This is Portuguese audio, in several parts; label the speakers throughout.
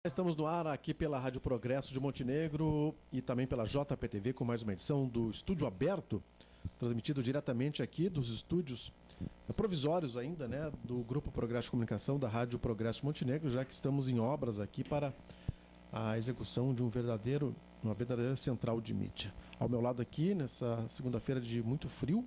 Speaker 1: Estamos no ar aqui pela Rádio Progresso de Montenegro e também pela JPTV com mais uma edição do Estúdio Aberto, transmitido diretamente aqui dos estúdios provisórios ainda, né, do Grupo Progresso de Comunicação da Rádio Progresso de Montenegro, já que estamos em obras aqui para a execução de uma verdadeira central de mídia. Ao meu lado aqui, nessa segunda-feira de muito frio,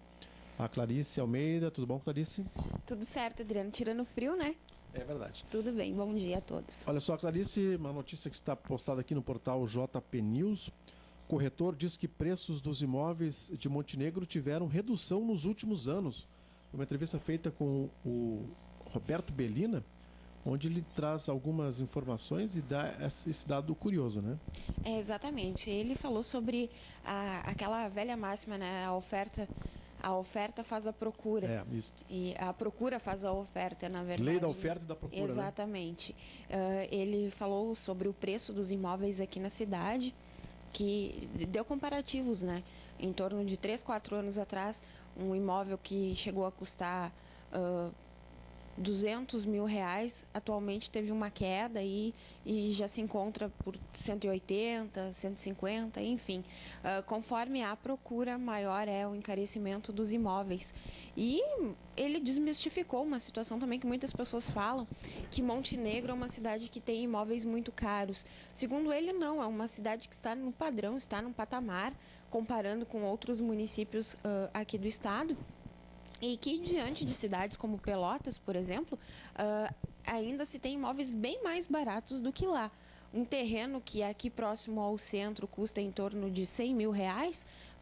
Speaker 1: a Clarice Almeida. Tudo bom, Clarice?
Speaker 2: Tudo certo, Adriano. Tirando o frio, né?
Speaker 1: É verdade.
Speaker 2: Tudo bem, bom dia a todos.
Speaker 1: Olha só, Clarice, uma notícia que está postada aqui no portal JP News. O corretor diz que preços dos imóveis de Montenegro tiveram redução nos últimos anos. Uma entrevista feita com o Roberto Bellina, onde ele traz algumas informações e dá esse dado curioso, né?
Speaker 2: É, exatamente. Ele falou sobre aquela velha máxima, né? A oferta faz a procura.
Speaker 1: É, isso.
Speaker 2: E a procura faz a oferta, na verdade.
Speaker 1: Lei da oferta e da procura,
Speaker 2: exatamente. Né? Ele falou sobre o preço dos imóveis aqui na cidade, que deu comparativos, né? Em torno de 3, 4 anos atrás, um imóvel que chegou a custar R$200 mil, atualmente teve uma queda e já se encontra por 180, 150, enfim. Conforme a procura, maior é o encarecimento dos imóveis. E ele desmistificou uma situação também que muitas pessoas falam, que Montenegro é uma cidade que tem imóveis muito caros. Segundo ele, não, é uma cidade que está no padrão, está no patamar, comparando com outros municípios aqui do estado. E que diante de cidades como Pelotas, por exemplo, ainda se tem imóveis bem mais baratos do que lá. Um terreno que aqui próximo ao centro custa em torno de R$100 mil,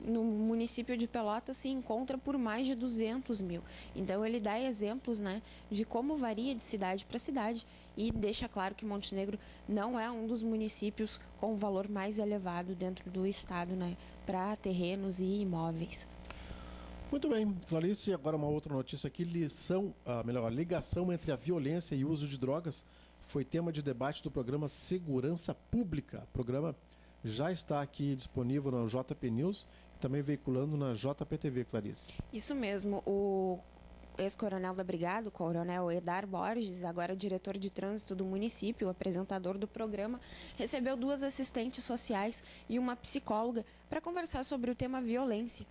Speaker 2: no município de Pelotas se encontra por mais de R$200 mil. Então ele dá exemplos, né, de como varia de cidade para cidade e deixa claro que Montenegro não é um dos municípios com o valor mais elevado dentro do estado, né, para terrenos e imóveis.
Speaker 1: Muito bem, Clarice, agora uma outra notícia aqui, ligação entre a violência e o uso de drogas foi tema de debate do programa Segurança Pública. O programa já está aqui disponível no JP News e também veiculando na JPTV, Clarice.
Speaker 2: Isso mesmo, o ex-coronel da Brigada, o coronel Edar Borges, agora diretor de trânsito do município, apresentador do programa, recebeu 2 assistentes sociais e uma psicóloga para conversar sobre o tema violência.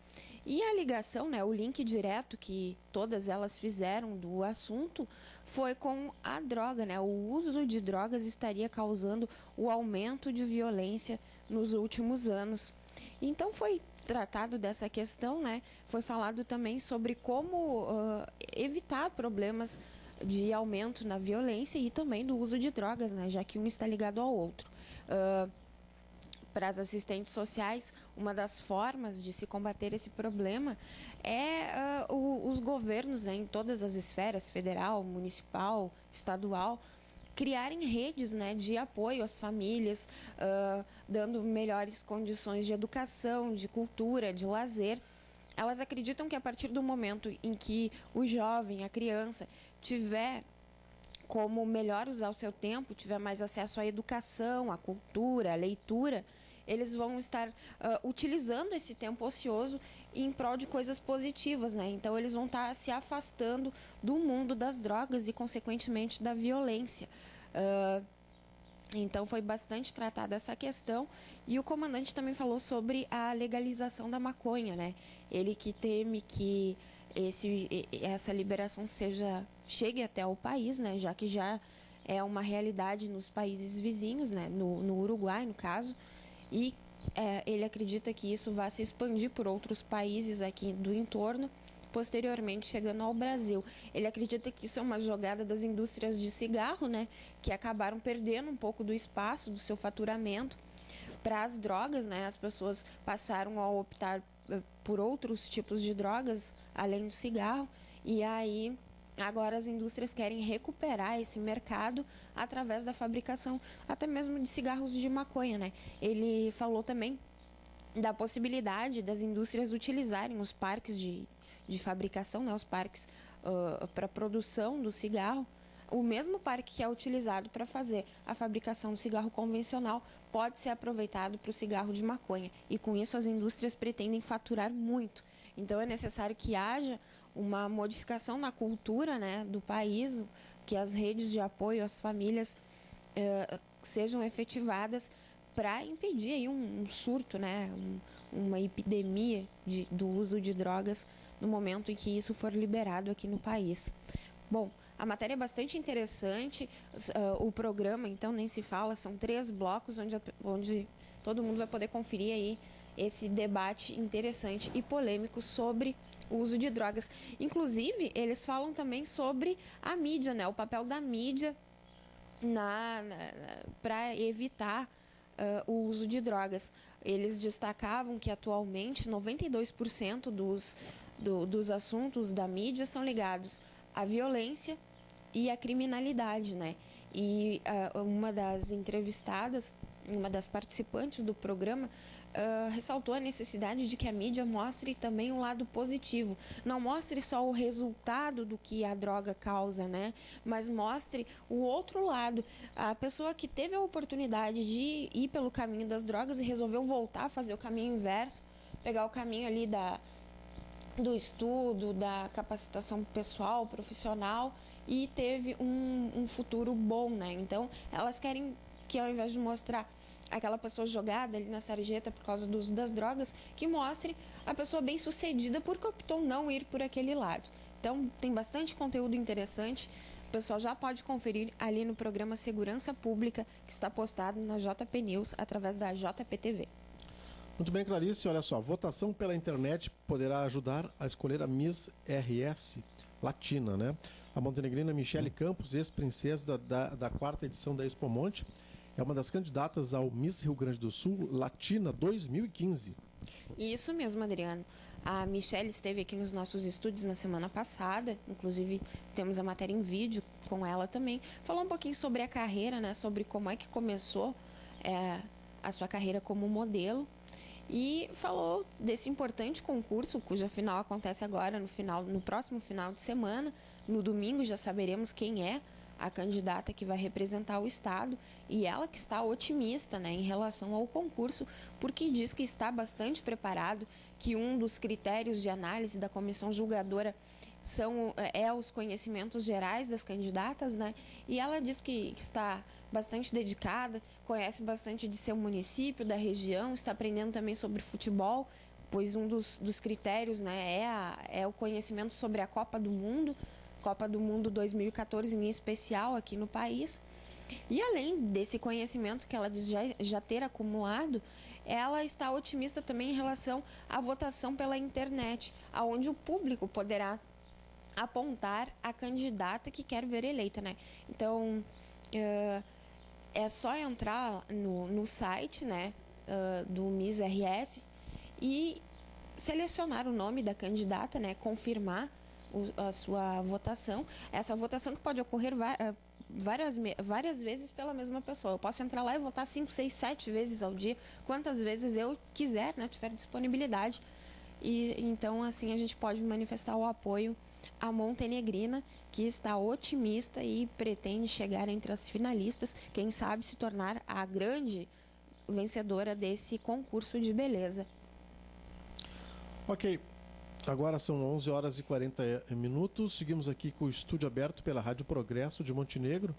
Speaker 2: E a ligação, né, o link direto que todas elas fizeram do assunto foi com a droga, né? O uso de drogas estaria causando o aumento de violência nos últimos anos. Então foi tratado dessa questão, né? Foi falado também sobre como evitar problemas de aumento na violência e também do uso de drogas, né? Já que um está ligado ao outro. Para as assistentes sociais, uma das formas de se combater esse problema é os governos, né, em todas as esferas, federal, municipal, estadual, criarem redes, né, de apoio às famílias, dando melhores condições de educação, de cultura, de lazer. Elas acreditam que a partir do momento em que o jovem, a criança, tiver como melhor usar o seu tempo, tiver mais acesso à educação, à cultura, à leitura, eles vão estar utilizando esse tempo ocioso em prol de coisas positivas, né? Então eles vão estar se afastando do mundo das drogas e, consequentemente, da violência. Então foi bastante tratada essa questão e o comandante também falou sobre a legalização da maconha, né? Ele que teme que essa liberação chegue até o país, né? Já que já é uma realidade nos países vizinhos, né? No Uruguai, no caso, e ele acredita que isso vai se expandir por outros países aqui do entorno, posteriormente chegando ao Brasil. Ele acredita que isso é uma jogada das indústrias de cigarro, né, que acabaram perdendo um pouco do espaço, do seu faturamento para as drogas, né? As pessoas passaram a optar por outros tipos de drogas, além do cigarro, e aí agora as indústrias querem recuperar esse mercado através da fabricação até mesmo de cigarros de maconha, né? Ele falou também da possibilidade das indústrias utilizarem os parques de fabricação, né, os parques para produção do cigarro. O mesmo parque que é utilizado para fazer a fabricação do cigarro convencional pode ser aproveitado para o cigarro de maconha. E com isso as indústrias pretendem faturar muito. Então é necessário que haja uma modificação na cultura, né, do país, que as redes de apoio às famílias sejam efetivadas para impedir aí um surto, né, uma epidemia do uso de drogas no momento em que isso for liberado aqui no país. Bom, a matéria é bastante interessante, o programa, então, nem se fala, são 3 blocos onde todo mundo vai poder conferir aí esse debate interessante e polêmico sobre o uso de drogas. Inclusive, eles falam também sobre a mídia, né, o papel da mídia para evitar o uso de drogas. Eles destacavam que atualmente 92% dos assuntos da mídia são ligados à violência e à criminalidade, né? E uma das entrevistadas, uma das participantes do programa, ressaltou a necessidade de que a mídia mostre também um lado positivo. Não mostre só o resultado do que a droga causa, né? Mas mostre o outro lado. A pessoa que teve a oportunidade de ir pelo caminho das drogas e resolveu voltar a fazer o caminho inverso, pegar o caminho ali do estudo, da capacitação pessoal, profissional, e teve um futuro bom, né? Então, elas querem que, ao invés de mostrar aquela pessoa jogada ali na sarjeta por causa do uso das drogas, que mostre a pessoa bem-sucedida porque optou não ir por aquele lado. Então, tem bastante conteúdo interessante. O pessoal já pode conferir ali no programa Segurança Pública, que está postado na JP News, através da JPTV.
Speaker 1: Muito bem, Clarice. Olha só, votação pela internet poderá ajudar a escolher a Miss RS Latina, né? A montenegrina Michele Campos, ex-princesa da 4ª edição da Expo Monte, é uma das candidatas ao Miss Rio Grande do Sul Latina 2015.
Speaker 2: Isso mesmo, Adriano. A Michele esteve aqui nos nossos estúdios na semana passada, inclusive temos a matéria em vídeo com ela também. Falou um pouquinho sobre a carreira, né? Sobre como é que começou a sua carreira como modelo. E falou desse importante concurso, cuja final acontece agora no próximo final de semana. No domingo já saberemos quem é a candidata que vai representar o estado, e ela que está otimista, né, em relação ao concurso, porque diz que está bastante preparado, que um dos critérios de análise da comissão julgadora é os conhecimentos gerais das candidatas, né? E ela diz que está bastante dedicada, conhece bastante de seu município, da região, está aprendendo também sobre futebol, pois um dos critérios, né, é o conhecimento sobre a Copa do Mundo 2014 em especial aqui no país. E além desse conhecimento que ela diz já ter acumulado, ela está otimista também em relação à votação pela internet, onde o público poderá apontar a candidata que quer ver eleita, né? Então, é só entrar no site, né, do Miss RS e selecionar o nome da candidata, né, confirmar a sua votação. Essa votação que pode ocorrer várias vezes pela mesma pessoa. Eu posso entrar lá e votar 5, 6, 7 vezes ao dia, quantas vezes eu quiser, né, tiver disponibilidade. E então, assim, a gente pode manifestar o apoio à montenegrina, que está otimista e pretende chegar entre as finalistas, quem sabe se tornar a grande vencedora desse concurso de beleza.
Speaker 1: Ok, agora são 11 horas e 40 minutos, seguimos aqui com o estúdio aberto pela Rádio Progresso de Montenegro,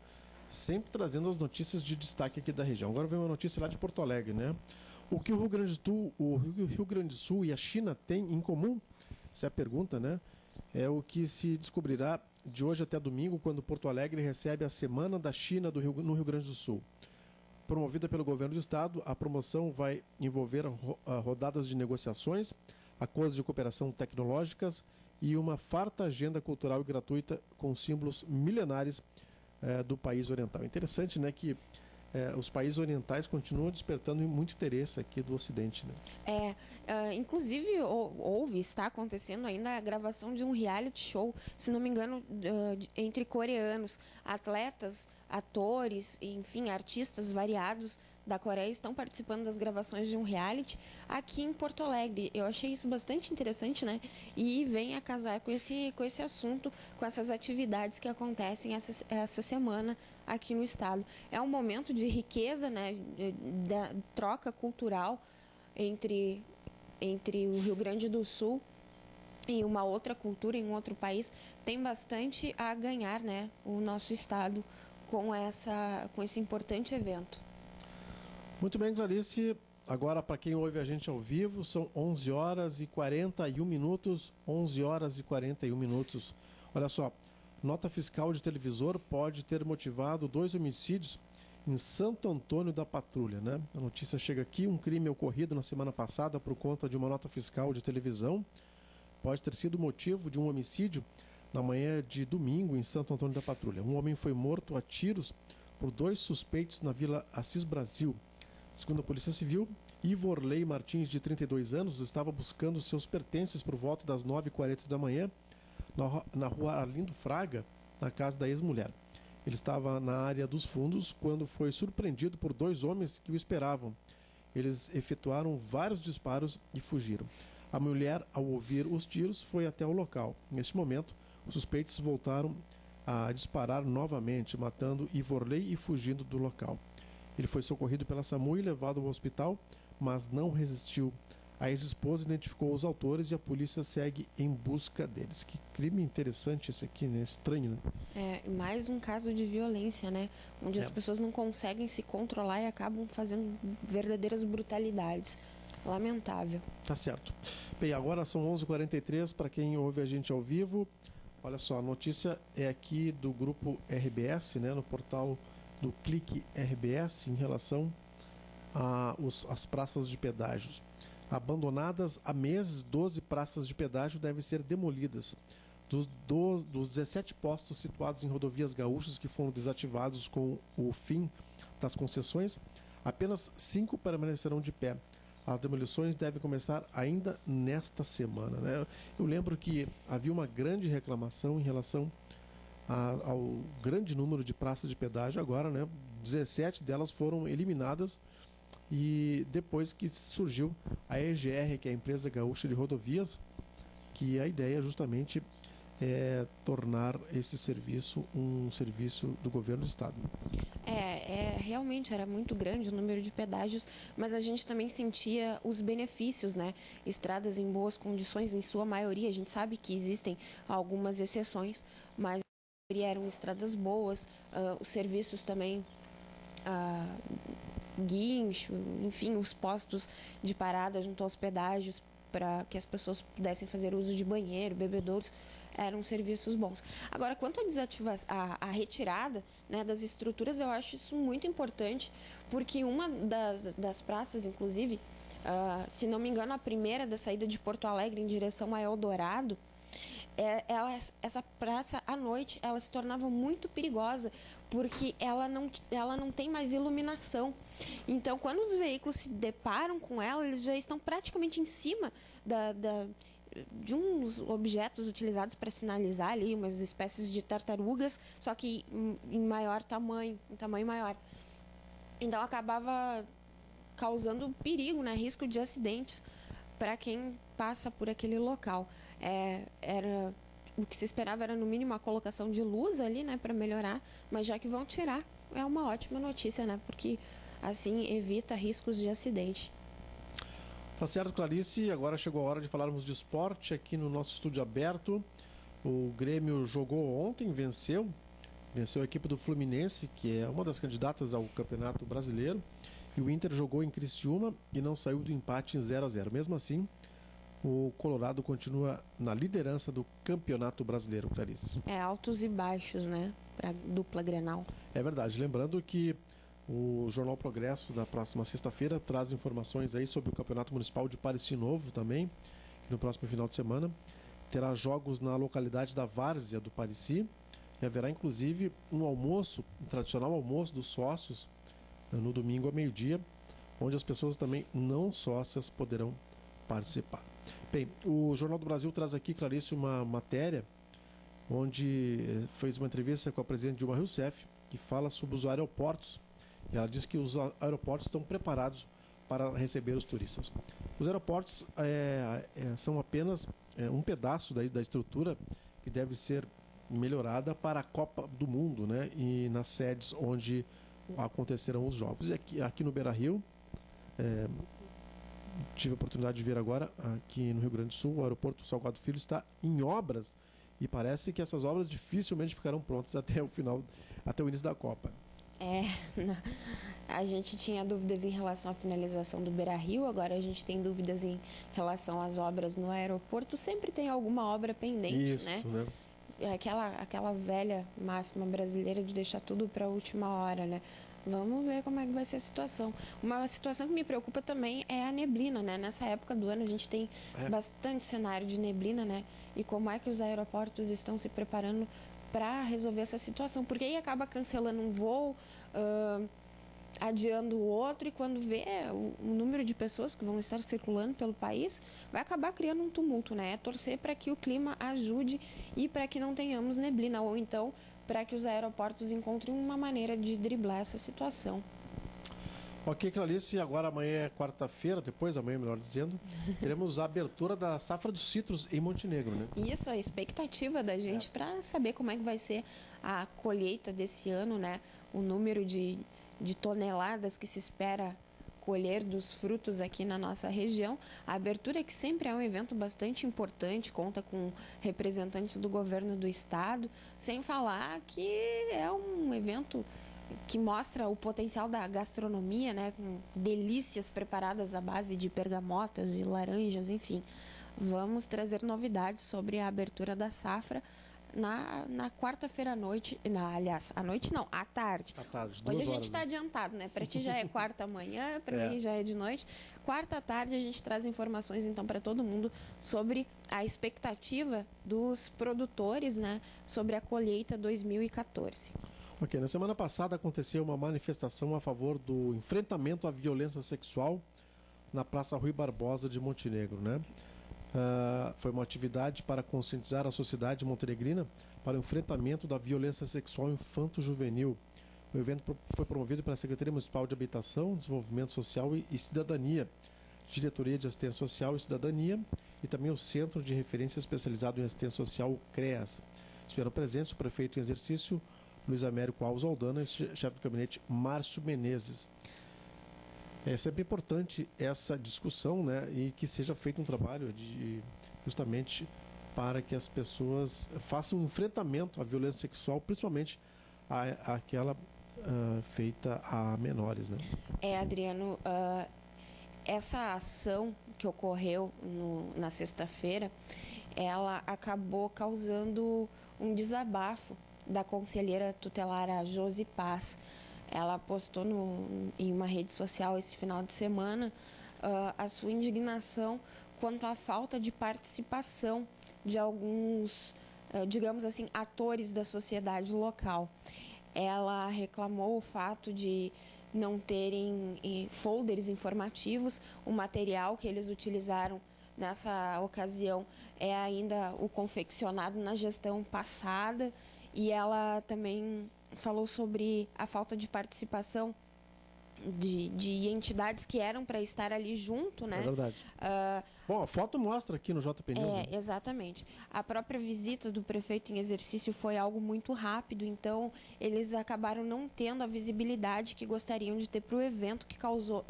Speaker 1: sempre trazendo as notícias de destaque aqui da região. Agora vem uma notícia lá de Porto Alegre, né? O que o Rio Grande do Sul e a China têm em comum? Essa é a pergunta, né? É o que se descobrirá de hoje até domingo, quando Porto Alegre recebe a Semana da China no Rio Grande do Sul. Promovida pelo governo do estado, a promoção vai envolver rodadas de negociações, acordos de cooperação tecnológicas e uma farta agenda cultural e gratuita com símbolos milenares do país oriental. Interessante, né, que os países orientais continuam despertando muito interesse aqui do Ocidente, né?
Speaker 2: Inclusive está acontecendo ainda a gravação de um reality show, se não me engano, entre coreanos, atletas, atores, enfim, artistas variados da Coreia estão participando das gravações de um reality aqui em Porto Alegre. Eu achei isso bastante interessante, né? E vem a casar com esse assunto, com essas atividades que acontecem essa semana aqui no estado. É um momento de riqueza, né? Da troca cultural entre o Rio Grande do Sul e uma outra cultura em um outro país. Tem bastante a ganhar, né? O nosso estado com esse importante evento.
Speaker 1: Muito bem, Clarice. Agora, para quem ouve a gente ao vivo, são 11 horas e 41 minutos. 11 horas e 41 minutos. Olha só, nota fiscal de televisor pode ter motivado 2 homicídios em Santo Antônio da Patrulha, né? A notícia chega aqui, um crime ocorrido na semana passada por conta de uma nota fiscal de televisão pode ter sido motivo de um homicídio na manhã de domingo em Santo Antônio da Patrulha. Um homem foi morto a tiros por 2 suspeitos na Vila Assis Brasil. Segundo a Polícia Civil, Ivorley Martins, de 32 anos, estava buscando seus pertences por volta das 9h40 da manhã na rua Arlindo Fraga, na casa da ex-mulher. Ele estava na área dos fundos quando foi surpreendido por 2 homens que o esperavam. Eles efetuaram vários disparos e fugiram. A mulher, ao ouvir os tiros, foi até o local. Neste momento, os suspeitos voltaram a disparar novamente, matando Ivorley e fugindo do local. Ele foi socorrido pela SAMU e levado ao hospital, mas não resistiu. A ex-esposa identificou os autores e a polícia segue em busca deles. Que crime interessante esse aqui, né? Estranho, né?
Speaker 2: É, mais um caso de violência, né? Onde as pessoas não conseguem se controlar e acabam fazendo verdadeiras brutalidades. Lamentável.
Speaker 1: Tá certo. Bem, agora são 11h43, para quem ouve a gente ao vivo. Olha só, a notícia é aqui do grupo RBS, né? No portal do Clique RBS, em relação às praças de pedágios. Abandonadas há meses, 12 praças de pedágio devem ser demolidas. Dos 17 postos situados em rodovias gaúchas que foram desativados com o fim das concessões, apenas 5 permanecerão de pé. As demolições devem começar ainda nesta semana, né? Eu lembro que havia uma grande reclamação em relação ao grande número de praças de pedágio. Agora, né, 17 delas foram eliminadas, e depois que surgiu a EGR, que é a Empresa Gaúcha de Rodovias, que a ideia justamente é tornar esse serviço um serviço do governo do estado.
Speaker 2: Realmente era muito grande o número de pedágios, mas a gente também sentia os benefícios, né? Estradas em boas condições, em sua maioria. A gente sabe que existem algumas exceções, mas a maioria eram estradas boas, os serviços também, guincho, enfim, os postos de parada junto aos pedágios para que as pessoas pudessem fazer uso de banheiro, bebedouros, eram serviços bons. Agora, quanto à retirada, né, das estruturas, eu acho isso muito importante, porque uma das praças, inclusive, se não me engano, a primeira da saída de Porto Alegre em direção a Eldorado, essa praça, à noite, ela se tornava muito perigosa, porque ela não tem mais iluminação. Então, quando os veículos se deparam com ela, eles já estão praticamente em cima de uns objetos utilizados para sinalizar ali, umas espécies de tartarugas, só que em maior tamanho, um tamanho maior. Então acabava causando perigo, né, risco de acidentes para quem passa por aquele local. O que se esperava era no mínimo a colocação de luz ali, né, para melhorar, mas já que vão tirar, é uma ótima notícia, né, porque assim evita riscos de acidente.
Speaker 1: Tá certo, Clarice. Agora chegou a hora de falarmos de esporte aqui no nosso estúdio aberto. O Grêmio jogou ontem, venceu a equipe do Fluminense, que é uma das candidatas ao Campeonato Brasileiro. E o Inter jogou em Criciúma e não saiu do empate em 0-0. Mesmo assim, o Colorado continua na liderança do Campeonato Brasileiro, Clarice.
Speaker 2: Altos e baixos, né, para dupla Grenal.
Speaker 1: É verdade. Lembrando que o Jornal Progresso, da próxima sexta-feira, traz informações aí sobre o Campeonato Municipal de Pareci Novo também, que no próximo final de semana terá jogos na localidade da Várzea do Pareci, e haverá inclusive um tradicional almoço dos sócios, no domingo ao meio-dia, onde as pessoas também não sócias poderão participar. Bem, o Jornal do Brasil traz aqui, Clarice, uma matéria onde fez uma entrevista com a presidente Dilma Rousseff, que fala sobre os aeroportos. E ela diz que os aeroportos estão preparados para receber os turistas. Os aeroportos são apenas um pedaço da estrutura que deve ser melhorada para a Copa do Mundo, né? E nas sedes onde acontecerão os jogos. E aqui no Beira-Rio, tive a oportunidade de ver agora, aqui no Rio Grande do Sul, o aeroporto Salgado Filho está em obras, e parece que essas obras dificilmente ficarão prontas até o início da Copa.
Speaker 2: A gente tinha dúvidas em relação à finalização do Beira-Rio, agora a gente tem dúvidas em relação às obras no aeroporto. Sempre tem alguma obra pendente,
Speaker 1: Isso,
Speaker 2: né?
Speaker 1: né?
Speaker 2: Aquela velha máxima brasileira de deixar tudo para a última hora, né? Vamos ver como é que vai ser a situação. Uma situação que me preocupa também é a neblina, né? Nessa época do ano a gente tem bastante cenário de neblina, né? E como é que os aeroportos estão se preparando para resolver essa situação? Porque aí acaba cancelando um voo, adiando o outro, e quando vê o número de pessoas que vão estar circulando pelo país, vai acabar criando um tumulto, né? É torcer para que o clima ajude e para que não tenhamos neblina, ou então para que os aeroportos encontrem uma maneira de driblar essa situação.
Speaker 1: Ok, Clarice, agora amanhã é quarta-feira, depois amanhã, melhor dizendo, teremos a abertura da safra dos citros em Montenegro, né?
Speaker 2: Isso, a expectativa da gente para saber como é que vai ser a colheita desse ano, né? O número de toneladas que se espera colher dos frutos aqui na nossa região. A abertura, que sempre é um evento bastante importante, conta com representantes do governo do estado, sem falar que é um evento que mostra o potencial da gastronomia, né, com delícias preparadas à base de bergamotas e laranjas, enfim. Vamos trazer novidades sobre a abertura da safra na quarta-feira à noite, aliás, à noite não, à tarde.
Speaker 1: À tarde, 2
Speaker 2: Hoje a
Speaker 1: horas,
Speaker 2: gente está adiantado, né? Para ti já é quarta amanhã, para mim já é de noite. Quarta à tarde a gente traz informações então para todo mundo sobre a expectativa dos produtores, né, sobre a colheita 2014.
Speaker 1: Ok, na semana passada aconteceu uma manifestação a favor do enfrentamento à violência sexual na Praça Rui Barbosa de Montenegro, né? Foi uma atividade para conscientizar a sociedade montenegrina para o enfrentamento da violência sexual infanto-juvenil. O evento foi promovido pela Secretaria Municipal de Habitação, Desenvolvimento Social e Cidadania, Diretoria de Assistência Social e Cidadania e também o Centro de Referência Especializado em Assistência Social, o CREAS. Estiveram presentes o prefeito em exercício, Luiz Américo Alves Aldana, e chefe do gabinete, Márcio Menezes. É sempre importante essa discussão, né, e que seja feito um trabalho justamente para que as pessoas façam um enfrentamento à violência sexual, principalmente aquela feita a menores, né?
Speaker 2: Adriano, essa ação que ocorreu na sexta-feira, ela acabou causando um desabafo da conselheira tutelar, a Josi Paz. Ela postou em uma rede social esse final de semana a sua indignação quanto à falta de participação de alguns, digamos assim, atores da sociedade local. Ela reclamou o fato de não terem folders informativos. O material que eles utilizaram nessa ocasião é ainda o confeccionado na gestão passada, e ela também falou sobre a falta de participação de entidades que eram para estar ali junto, né?
Speaker 1: É verdade. Bom, a foto mostra aqui no JP News.
Speaker 2: Né? Exatamente. A própria visita do prefeito em exercício foi algo muito rápido, então eles acabaram não tendo a visibilidade que gostariam de ter para o evento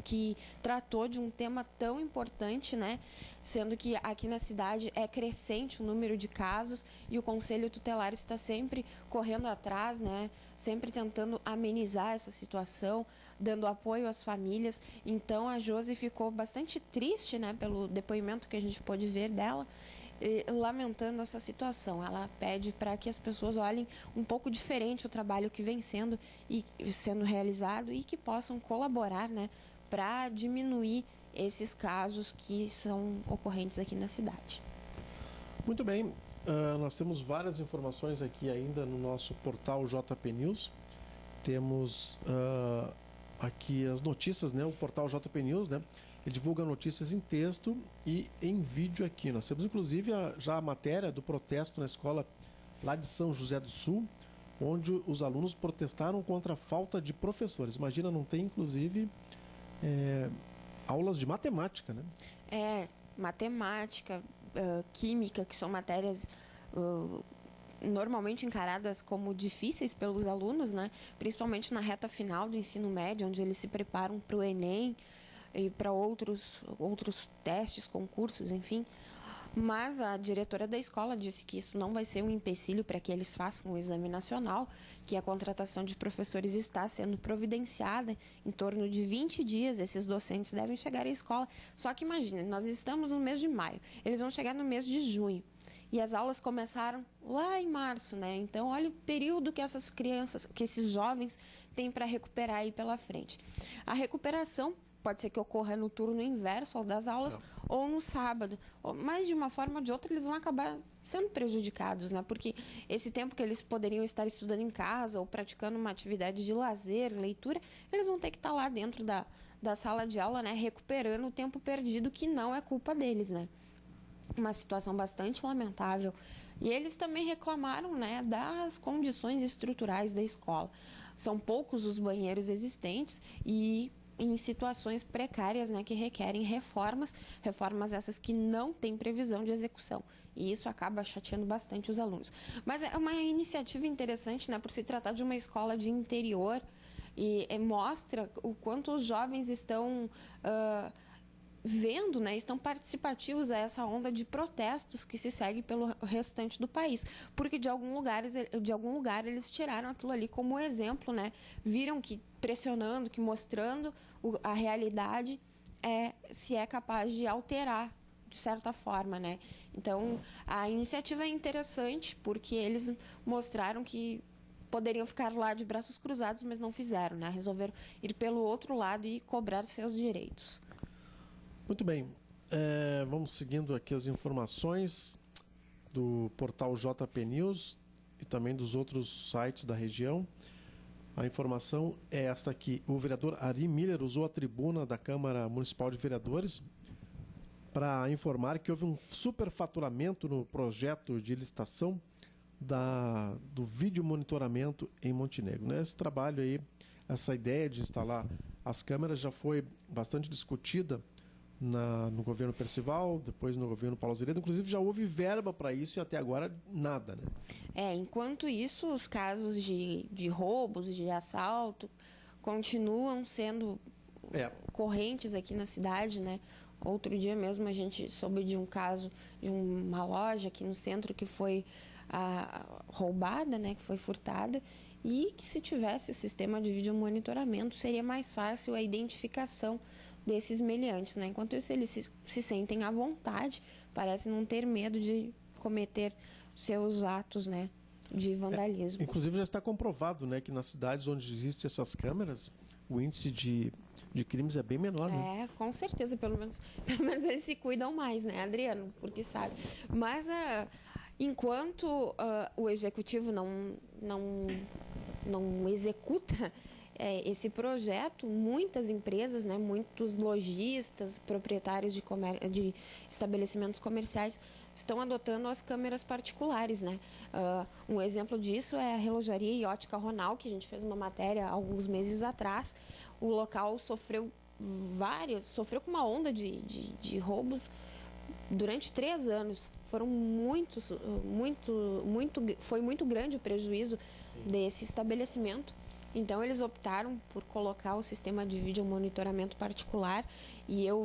Speaker 2: que tratou de um tema tão importante, né? Sendo que aqui na cidade é crescente o número de casos e o Conselho Tutelar está sempre correndo atrás, né? Sempre tentando amenizar essa situação, dando apoio às famílias. Então a Josi ficou bastante triste, né, pelo depoimento que a gente pôde ver dela, lamentando essa situação. Ela pede para que as pessoas olhem um pouco diferente o trabalho que vem sendo realizado e que possam colaborar, né, para diminuir esses casos que são ocorrentes aqui na cidade.
Speaker 1: Muito bem, nós temos várias informações aqui ainda no nosso portal JP News. Temos aqui as notícias, né? O portal JP News, né? Ele divulga notícias em texto e em vídeo aqui. Nós temos inclusive já a matéria do protesto na escola lá de São José do Sul, onde os alunos protestaram contra a falta de professores. Imagina, não tem inclusive aulas de matemática, né?
Speaker 2: Matemática, química, que são matérias normalmente encaradas como difíceis pelos alunos, né? Principalmente na reta final do ensino médio, onde eles se preparam para o Enem e para outros testes, concursos, enfim. Mas a diretora da escola disse que isso não vai ser um empecilho para que eles façam o exame nacional, que a contratação de professores está sendo providenciada. Em torno de 20 dias, esses docentes devem chegar à escola. Só que imagine, nós estamos no mês de maio, eles vão chegar no mês de junho. E as aulas começaram lá em março, né? Então, olha o período que essas crianças, que esses jovens têm para recuperar aí pela frente. A recuperação pode ser que ocorra no turno inverso ao das aulas ou no sábado. Mas, de uma forma ou de outra, eles vão acabar sendo prejudicados, né? Porque esse tempo que eles poderiam estar estudando em casa ou praticando uma atividade de lazer, leitura, eles vão ter que estar lá dentro da sala de aula, né? Recuperando o tempo perdido, que não é culpa deles, né? Uma situação bastante lamentável. E eles também reclamaram, né, das condições estruturais da escola. São poucos os banheiros existentes e em situações precárias, né, que requerem reformas essas que não têm previsão de execução. E isso acaba chateando bastante os alunos. Mas é uma iniciativa interessante, né, por se tratar de uma escola de interior e mostra o quanto os jovens estão vendo, né, estão participativos a essa onda de protestos que se segue pelo restante do país, porque de algum lugar eles tiraram aquilo ali como exemplo, né, viram que pressionando, que mostrando a realidade se é capaz de alterar de certa forma, né. Então a iniciativa é interessante porque eles mostraram que poderiam ficar lá de braços cruzados, mas não fizeram, né, resolveram ir pelo outro lado e cobrar seus direitos.
Speaker 1: Muito bem, vamos seguindo aqui as informações do portal JP News e também dos outros sites da região. A informação é esta aqui: o vereador Ari Miller usou a tribuna da Câmara Municipal de Vereadores para informar que houve um superfaturamento no projeto de licitação do vídeo monitoramento em Montenegro. Esse trabalho aí, essa ideia de instalar as câmeras já foi bastante discutida no governo Percival, depois no governo Paulo Azevedo. Inclusive já houve verba para isso e até agora nada, né?
Speaker 2: Enquanto isso, os casos de roubos, de assalto, continuam sendo correntes aqui na cidade, né? Outro dia mesmo a gente soube de um caso de uma loja aqui no centro que foi roubada, né? Que foi furtada, e que se tivesse o sistema de vídeo monitoramento seria mais fácil a identificação desses meliantes, né? Enquanto isso, eles se sentem à vontade, parecem não ter medo de cometer seus atos, né, de vandalismo.
Speaker 1: Inclusive já está comprovado, né, que nas cidades onde existem essas câmeras, o índice de crimes é bem menor, né?
Speaker 2: Com certeza, pelo menos eles se cuidam mais, né, Adriano? Porque sabe. Mas enquanto o executivo não executa esse projeto, muitas empresas, né, muitos lojistas, proprietários de estabelecimentos comerciais estão adotando as câmeras particulares, né? Um exemplo disso é a relojaria e ótica Ronal, que a gente fez uma matéria há alguns meses atrás. O local sofreu com uma onda de roubos durante 3 anos. Foram foi muito grande o prejuízo desse estabelecimento. Então, eles optaram por colocar o sistema de vídeo monitoramento particular e eu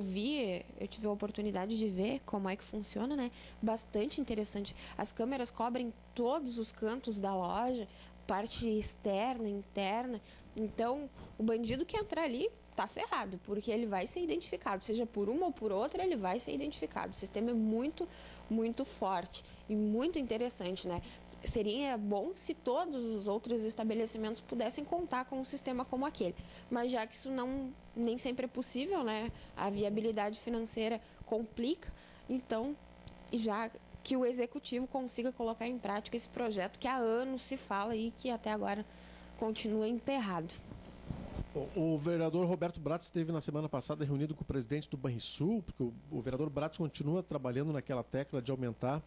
Speaker 2: tive a oportunidade de ver como é que funciona, né? Bastante interessante. As câmeras cobrem todos os cantos da loja, parte externa, interna. Então, o bandido que entrar ali tá ferrado, porque ele vai ser identificado, seja por uma ou por outra, ele vai ser identificado. O sistema é muito, muito forte e muito interessante, né? Seria bom se todos os outros estabelecimentos pudessem contar com um sistema como aquele. Mas já que isso nem sempre é possível, né? A viabilidade financeira complica, então, já que o executivo consiga colocar em prática esse projeto que há anos se fala e que até agora continua emperrado.
Speaker 1: O vereador Roberto Bratz esteve na semana passada reunido com o presidente do Banrisul, porque o vereador Bratz continua trabalhando naquela tecla de aumentar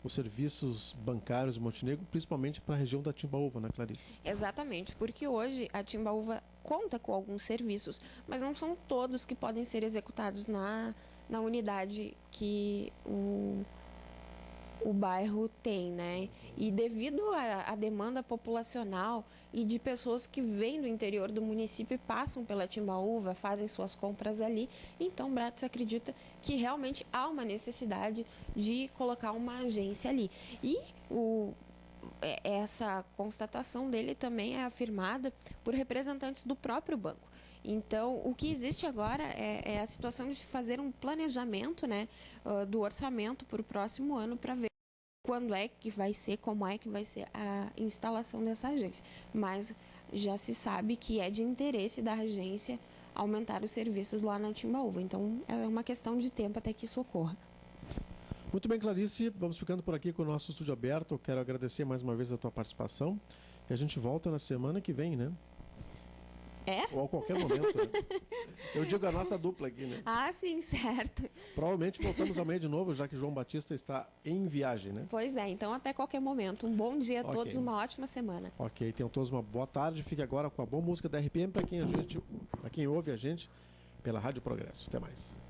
Speaker 1: os serviços bancários de Montenegro, principalmente para a região da Timbaúva, né, Clarice?
Speaker 2: Exatamente, porque hoje a Timbaúva conta com alguns serviços, mas não são todos que podem ser executados na unidade que o bairro tem, né? E devido à demanda populacional e de pessoas que vêm do interior do município e passam pela Timbaúva, fazem suas compras ali, então Bratis acredita que realmente há uma necessidade de colocar uma agência ali. E essa constatação dele também é afirmada por representantes do próprio banco. Então, o que existe agora é a situação de se fazer um planejamento, né, do orçamento para o próximo ano para ver quando é que vai ser, como é que vai ser a instalação dessa agência. Mas já se sabe que é de interesse da agência aumentar os serviços lá na Timbaúva. Então, é uma questão de tempo até que isso ocorra.
Speaker 1: Muito bem, Clarice, vamos ficando por aqui com o nosso estúdio aberto. Eu quero agradecer mais uma vez a tua participação e a gente volta na semana que vem, né?
Speaker 2: É?
Speaker 1: Ou a qualquer momento, né? Eu digo a nossa dupla aqui, né?
Speaker 2: Ah, sim, certo.
Speaker 1: Provavelmente voltamos amanhã de novo, já que João Batista está em viagem, né?
Speaker 2: Pois é, então até qualquer momento. Um bom dia a todos, uma ótima semana.
Speaker 1: Ok, tenham todos uma boa tarde. Fique agora com a boa música da RPM para quem ouve a gente pela Rádio Progresso. Até mais.